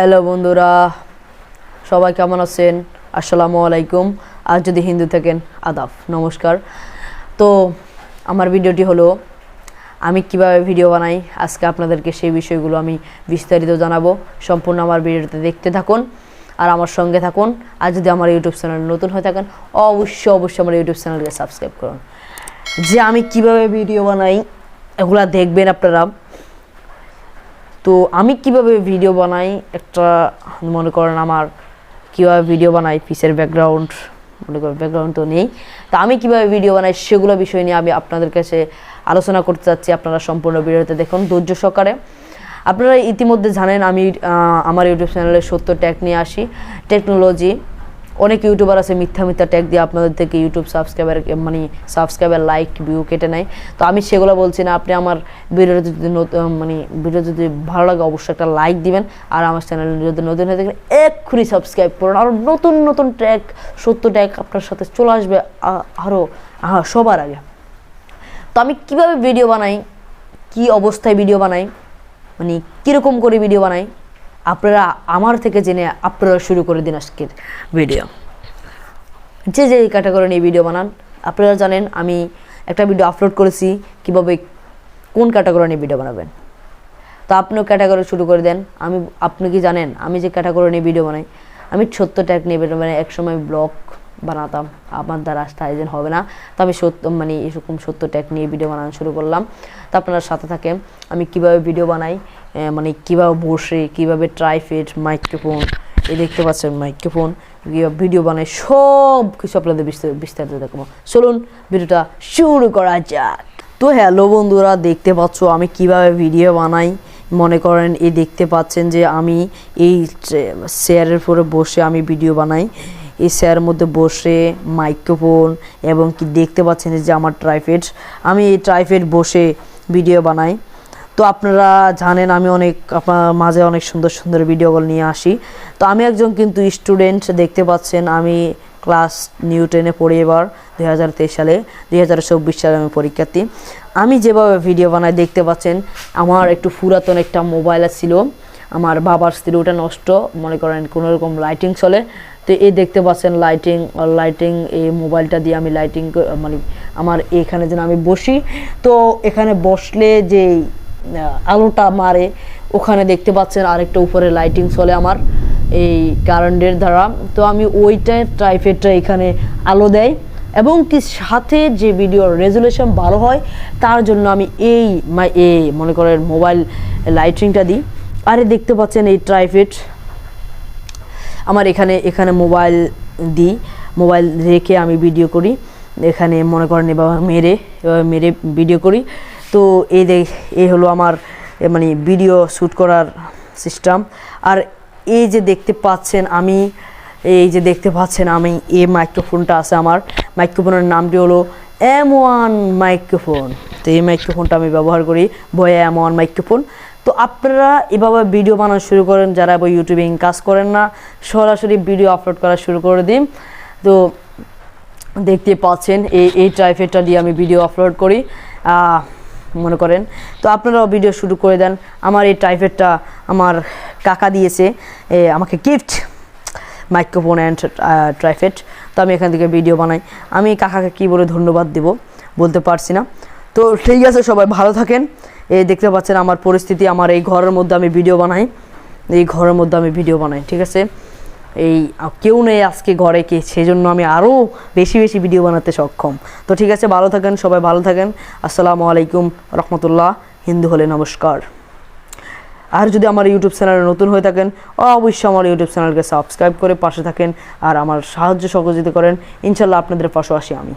Hello বন্ধুরা, সবাই কেমন আছেন? আসসালামু আলাইকুম। আর যদি হিন্দু থাকেন আদাব, নমস্কার। তো আমার ভিডিওটি হলো আমি কিভাবে ভিডিও বানাই। আজকে আপনাদেরকে সেই বিষয়গুলো আমি বিস্তারিত জানাবো। সম্পূর্ণ আমার ভিডিওতে দেখতে থাকুন আর আমার সঙ্গে থাকুন। আর যদি আমার ইউটিউব চ্যানেল নতুন হয়ে থাকেন অবশ্যই আমার ইউটিউব চ্যানেলকে সাবস্ক্রাইব করুন। যে আমি কিভাবে ভিডিও বানাই এগুলা দেখবেন আপনারা। তো আমি কিভাবে ভিডিও বানাই, একটা মনে করেন আমার কীভাবে ভিডিও বানাই, পিসের ব্যাকগ্রাউন্ড মনে করেন ব্যাকগ্রাউন্ড তো নেই। তো আমি কিভাবে ভিডিও বানাই সেগুলো বিষয় নিয়ে আমি আপনাদের কাছে আলোচনা করতে চাচ্ছি। আপনারা সম্পূর্ণ ভিডিওতে দেখুন ধৈর্য সহকারে। আপনারা ইতিমধ্যে জানেন আমি আমার ইউটিউব চ্যানেলে 70 ট্যাগ নিয়ে আসি, টেকনোলজি। অনেক ইউটিউবার আছে মিথ্যা ট্যাগ দিয়ে আপনাদের থেকে ইউটিউব সাবস্ক্রাইবার লাইক ভিউ কেটে নেয়। তো আমি সেগুলো বলছি না। আপনি আমার ভিডিওটা যদি ভিডিও যদি ভালো লাগে অবশ্যই একটা লাইক দিবেন। আর আমার চ্যানেলে যদি নতুন হয়ে থাকেন এক্ষুনি সাবস্ক্রাইব করুন। আরও নতুন ট্যাগ 70 ট্যাগ আপনার সাথে চলে আসবে আরও সবার আগে। তো আমি কীভাবে ভিডিও বানাই, কি অবস্থায় ভিডিও বানাই, কীরকম করে ভিডিও বানাই, আপনারা আমার থেকে জেনে আপনারা শুরু করে দিন আজকের ভিডিও। যে ক্যাটাগরি নিয়ে ভিডিও বানান, আপনারা জানেন আমি একটা ভিডিও আপলোড করেছি কীভাবে কোন ক্যাটাগরি নিয়ে ভিডিও বানাবেন। তো আপনিও ক্যাটাগরি শুরু করে দেন। আপনি কি জানেন আমি যে ক্যাটাগরি নিয়ে ভিডিও বানাই, আমি 70 ট্যাগ নিয়ে ভিডিও বানাই। একসময় ব্লগ বানাতাম, আমার দ্বারা স্টাইজেন হবে না। তো আমি এরকম 70 ট্যাগ নিয়ে ভিডিও বানানো শুরু করলাম। তো আপনারা সাথে থাকেন আমি কিভাবে ভিডিও বানাই, কীভাবে বসে, কীভাবে ট্রাইপড, মাইক্রোফোন, এই দেখতে পাচ্ছেন মাইক্রোফোন, কীভাবে ভিডিও বানাই, সব কিছু আপনাদের বিস্তারিত দেখাবো। চলুন ভিডিওটা শুরু করা যাক। তো হ্যালো বন্ধুরা, দেখতে পাচ্ছ আমি কিভাবে ভিডিও বানাই। মনে করেন এই দেখতে পাচ্ছেন যে আমি এই চেয়ারের উপরে বসে আমি ভিডিও বানাই। এই চেয়ারের মধ্যে বসে মাইক্রোফোন এবং কি দেখতে পাচ্ছেন যে আমার ট্রাইপড, আমি এই ট্রাইপড বসে ভিডিও বানাই। তো আপনারা জানেন আমি আপনার মাঝে অনেক সুন্দর ভিডিওগুলো নিয়ে আসি। তো আমি একজন কিন্তু স্টুডেন্ট, দেখতে পাচ্ছেন আমি ক্লাস 10 পড়ি। এবার 2023 সালে, 2024 সালে আমি পরীক্ষার্থী। আমি যেভাবে ভিডিও বানাই দেখতে পাচ্ছেন আমার একটু পুরাতন একটা মোবাইল ছিল, আমার বাবার ছিল, ওটা নষ্ট। মনে করেন কোনোরকম লাইটিং চলে। তো এই দেখতে পাচ্ছেন লাইটিং এই মোবাইলটা দিয়ে আমি লাইটিং আমার এখানে যেন আমি বসি। তো এখানে বসলে যে আলোটা মারে ওখানে দেখতে পাচ্ছেন আরেকটা উপরে লাইটিং চলে আমার এই কারেন্টের দ্বারা। তো আমি ওইটার ট্রাইপডটা এখানে আলো দেয় এবং কি সাথে যে ভিডিওর রেজুলেশন ভালো হয় তার জন্য আমি এই মনে করেন মোবাইল লাইটিংটা দিই। আরে দেখতে পাচ্ছেন এই ট্রাইপড আমার এখানে মোবাইল দিই, মোবাইল রেখে আমি ভিডিও করি। এখানে মনে করেন এবার মেরে ভিডিও করি। তো এই হলো আমার ভিডিও শ্যুট করার সিস্টেম। আর এই যে দেখতে পাচ্ছেন আমি এই মাইক্রোফোনটা আছে, আমার মাইক্রোফোনের নামটি হলো M1 মাইক্রোফোন। তো এই মাইক্রোফোনটা আমি ব্যবহার করি, ভয়া M1 মাইক্রোফোন। তো আপনারা এভাবে ভিডিও বানানো শুরু করেন, যারা ইউটিউবিং কাজ করেন না, সরাসরি ভিডিও আপলোড করা শুরু করে দিন। তো দেখতে পাচ্ছেন এই ট্রাইপডটা দিয়ে আমি ভিডিও আপলোড করি মনে করেন। তো আপনারাও ভিডিও শুরু করে দেন। আমার এই ট্রাইপডটা আমার কাকা দিয়েছে আমাকে গিফট, মাইক্রোফোন অ্যান্ড ট্রাইপড। তো আমি এখান থেকে ভিডিও বানাই। আমি কাকাকে কী বলে ধন্যবাদ বলতে পারছি না। তো ঠিক আছে, সবাই ভালো থাকেন। এই দেখতে পাচ্ছেন আমার পরিস্থিতি, আমার এই ঘরের মধ্যে আমি ভিডিও বানাই, ঠিক আছে। এই কেউ নেই আজকে ঘরে সেজন্য আমি আরও বেশি ভিডিও বানাতে সক্ষম। তো ঠিক আছে, ভালো থাকেন, সবাই ভালো থাকেন। আসসালামু আলাইকুম রহমতুল্লাহ। হিন্দু হলে নমস্কার। আর যদি আমার ইউটিউব চ্যানেলে নতুন হয়ে থাকেন অবশ্যই আমার ইউটিউব চ্যানেলকে সাবস্ক্রাইব করে পাশে থাকেন আর আমার সাহায্য সহযোগিতা করেন। ইনশাল্লাহ আপনাদের পাশে আসি আমি।